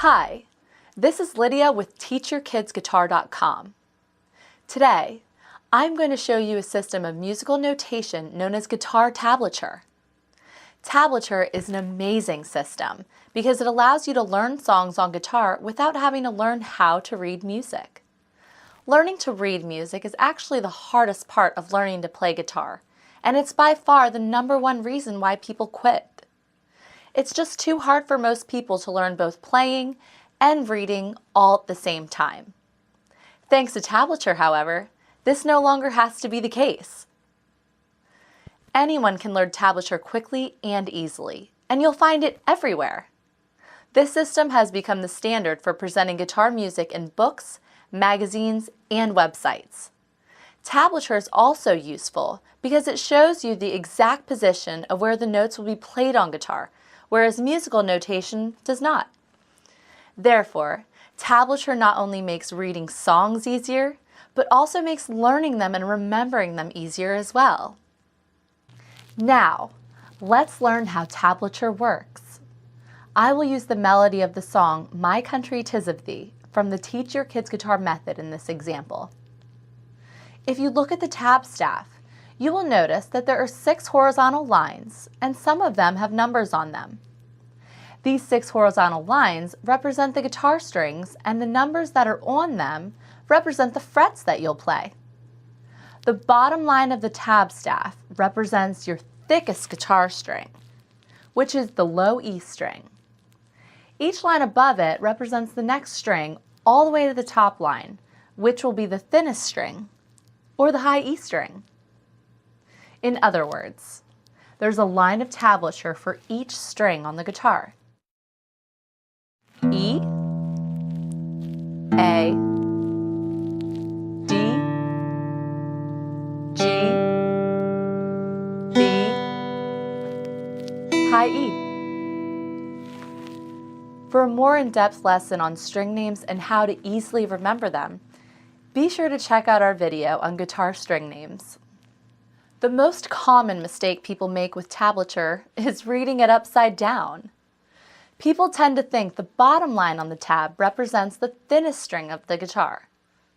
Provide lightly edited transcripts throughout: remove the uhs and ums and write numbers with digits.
Hi, this is Lydia with TeachYourKidsGuitar.com. Today, I'm going to show you a system of musical notation known as guitar tablature. Tablature is an amazing system because it allows you to learn songs on guitar without having to learn how to read music. Learning to read music is actually the hardest part of learning to play guitar, and it's by far the #1 reason why people quit. It's just too hard for most people to learn both playing and reading all at the same time. Thanks to tablature, however, this no longer has to be the case. Anyone can learn tablature quickly and easily, and you'll find it everywhere. This system has become the standard for presenting guitar music in books, magazines, and websites. Tablature is also useful because it shows you the exact position of where the notes will be played on guitar, whereas musical notation does not. Therefore, tablature not only makes reading songs easier, but also makes learning them and remembering them easier as well. Now, let's learn how tablature works. I will use the melody of the song My Country 'Tis of Thee from the Teach Your Kids Guitar method in this example. If you look at the tab staff, you will notice that there are 6 horizontal lines, and some of them have numbers on them. These 6 horizontal lines represent the guitar strings, and the numbers that are on them represent the frets that you'll play. The bottom line of the tab staff represents your thickest guitar string, which is the low E string. Each line above it represents the next string all the way to the top line, which will be the thinnest string, or the high E string. In other words, there's a line of tablature for each string on the guitar. E, A, D, G, B, high E. For a more in-depth lesson on string names and how to easily remember them, be sure to check out our video on guitar string names. The most common mistake people make with tablature is reading it upside down. People tend to think the bottom line on the tab represents the thinnest string of the guitar.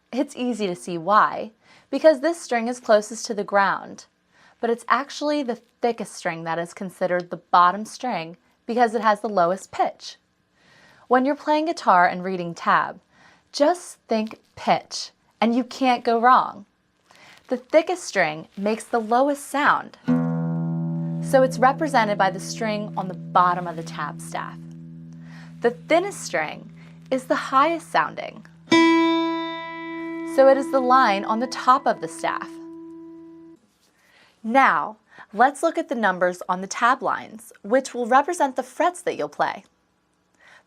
It's easy to see why, because this string is closest to the ground, but it's actually the thickest string that is considered the bottom string because it has the lowest pitch. When you're playing guitar and reading tab, just think pitch, and you can't go wrong. The thickest string makes the lowest sound, so it's represented by the string on the bottom of the tab staff. The thinnest string is the highest sounding, so it is the line on the top of the staff. Now, let's look at the numbers on the tab lines, which will represent the frets that you'll play.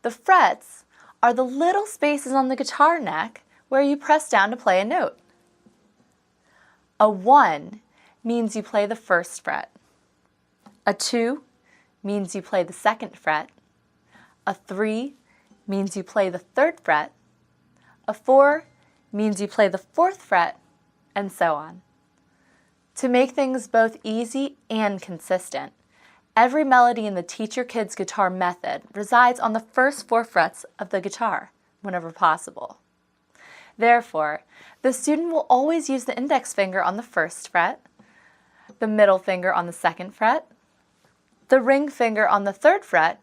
The frets are the little spaces on the guitar neck where you press down to play a note. A 1 means you play the first fret. A 2 means you play the second fret. A 3 means you play the third fret. A 4 means you play the fourth fret, and so on. To make things both easy and consistent, every melody in the Teach Your Kids Guitar method resides on the first 4 frets of the guitar, whenever possible. Therefore, the student will always use the index finger on the first fret, the middle finger on the second fret, the ring finger on the third fret,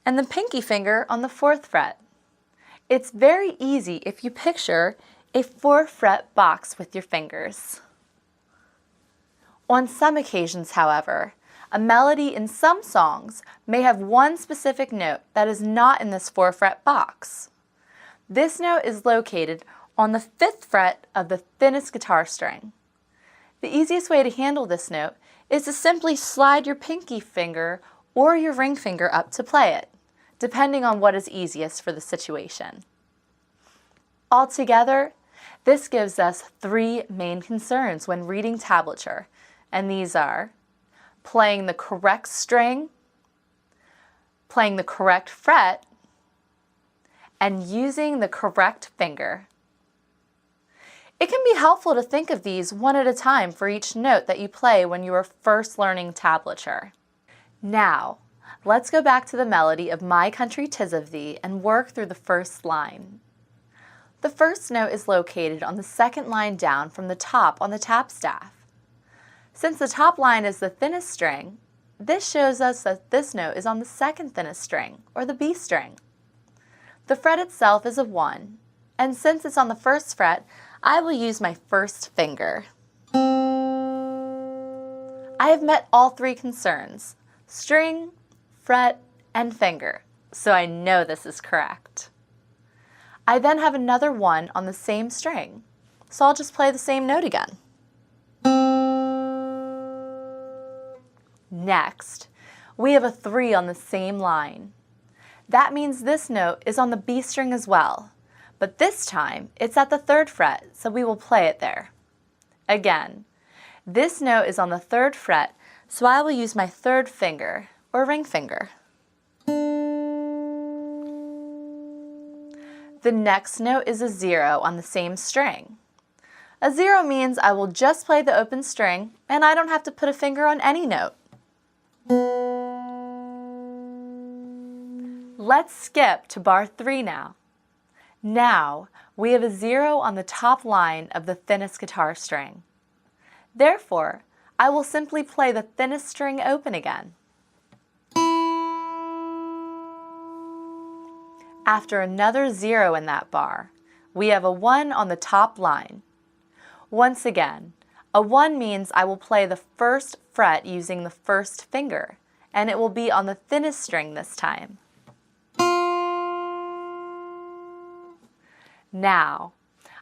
and the pinky finger on the fourth fret. It's very easy if you picture a 4-fret box with your fingers. On some occasions, however, a melody in some songs may have one specific note that is not in this 4-fret box. This note is located on the 5th fret of the thinnest guitar string. The easiest way to handle this note is to simply slide your pinky finger or your ring finger up to play it, depending on what is easiest for the situation. Altogether, this gives us 3 main concerns when reading tablature, and these are playing the correct string, playing the correct fret, and using the correct finger. It can be helpful to think of these one at a time for each note that you play when you are first learning tablature. Now, Let's go back to the melody of My Country 'Tis of Thee and work through the first line. The first note is located on the second line down from the top on the tap staff. Since the top line is the thinnest string, this shows us that this note is on the second thinnest string, or the B string. The fret itself is a 1, and since it's on the first fret, I will use my first finger. I have met all three concerns: string, fret, and finger, so I know this is correct. I then have another 1 on the same string, so I'll just play the same note again. Next, we have a 3 on the same line. That means this note is on the B string as well, but this time it's at the 3rd fret, so we will play it there. Again, this note is on the 3rd fret, so I will use my 3rd finger, or ring finger. The next note is a 0 on the same string. A 0 means I will just play the open string and I don't have to put a finger on any note. Let's skip to bar 3 now. Now we have a 0 on the top line of the thinnest guitar string. Therefore, I will simply play the thinnest string open again. After another 0 in that bar, we have a 1 on the top line. Once again, a 1 means I will play the first fret using the first finger, and it will be on the thinnest string this time. Now,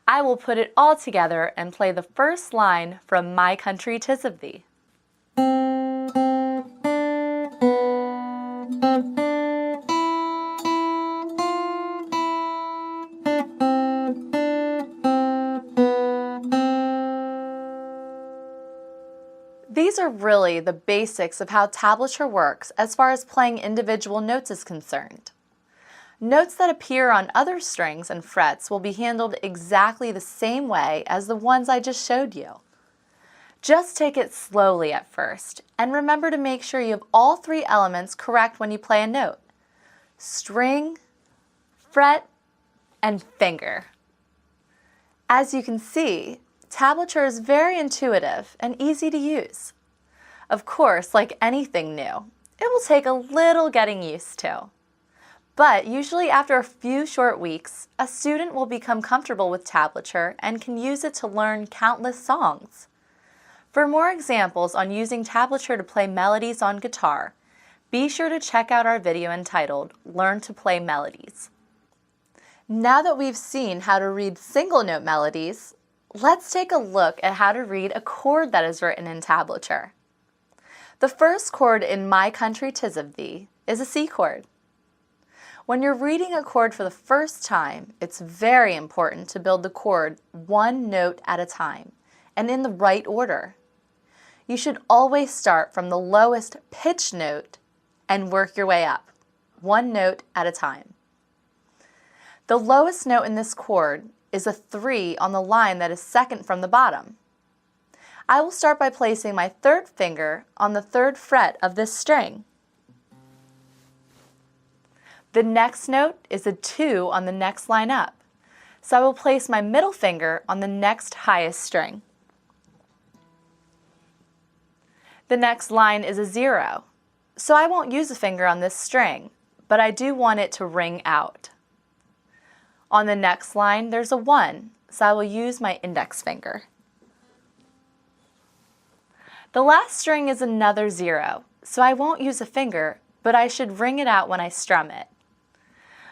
I will put it all together and play the first line from My Country 'Tis of Thee. These are really the basics of how tablature works as far as playing individual notes is concerned. Notes that appear on other strings and frets will be handled exactly the same way as the ones I just showed you. Just take it slowly at first, and remember to make sure you have all 3 elements correct when you play a note: string, fret, and finger. As you can see, tablature is very intuitive and easy to use. Of course, like anything new, it will take a little getting used to. But usually after a few short weeks, a student will become comfortable with tablature and can use it to learn countless songs. For more examples on using tablature to play melodies on guitar, be sure to check out our video entitled Learn to Play Melodies. Now that we've seen how to read single note melodies, let's take a look at how to read a chord that is written in tablature. The first chord in My Country 'Tis of Thee is a C chord. When you're reading a chord for the first time, it's very important to build the chord one note at a time and in the right order. You should always start from the lowest pitch note and work your way up, one note at a time. The lowest note in this chord is a 3 on the line that is second from the bottom. I will start by placing my 3rd finger on the 3rd fret of this string. The next note is a 2 on the next line up, so I will place my middle finger on the next highest string. The next line is a 0, so I won't use a finger on this string, but I do want it to ring out. On the next line, there's a 1, so I will use my index finger. The last string is another 0, so I won't use a finger, but I should ring it out when I strum it.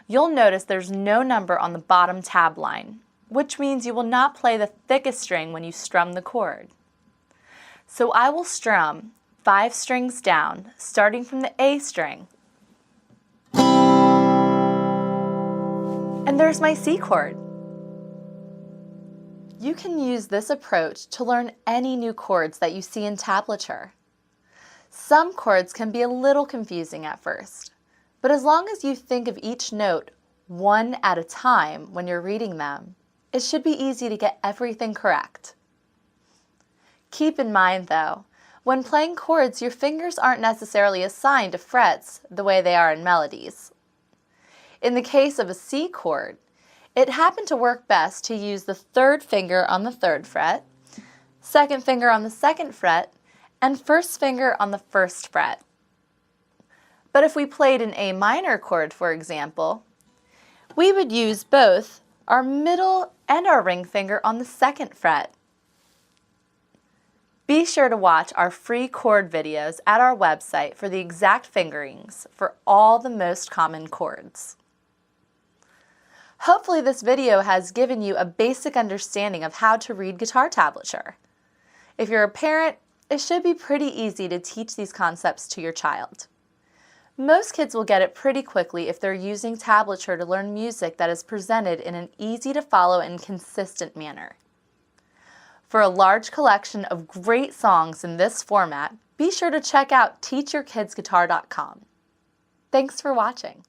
You'll notice there's no number on the bottom tab line, which means you will not play the thickest string when you strum the chord. So I will strum 5 strings down, starting from the A string. And there's my C chord. You can use this approach to learn any new chords that you see in tablature. Some chords can be a little confusing at first, but as long as you think of each note one at a time when you're reading them, it should be easy to get everything correct. Keep in mind though, When playing chords, your fingers aren't necessarily assigned to frets the way they are in melodies. In the case of a C chord, it happened to work best to use the third finger on the third fret, second finger on the second fret, and first finger on the first fret. But if we played an A minor chord, for example, we would use both our middle and our ring finger on the second fret. Be sure to watch our free chord videos at our website for the exact fingerings for all the most common chords. Hopefully this video has given you a basic understanding of how to read guitar tablature. If you're a parent, it should be pretty easy to teach these concepts to your child. Most kids will get it pretty quickly if they're using tablature to learn music that is presented in an easy-to-follow and consistent manner. For a large collection of great songs in this format, be sure to check out teachyourkidsguitar.com. Thanks for watching.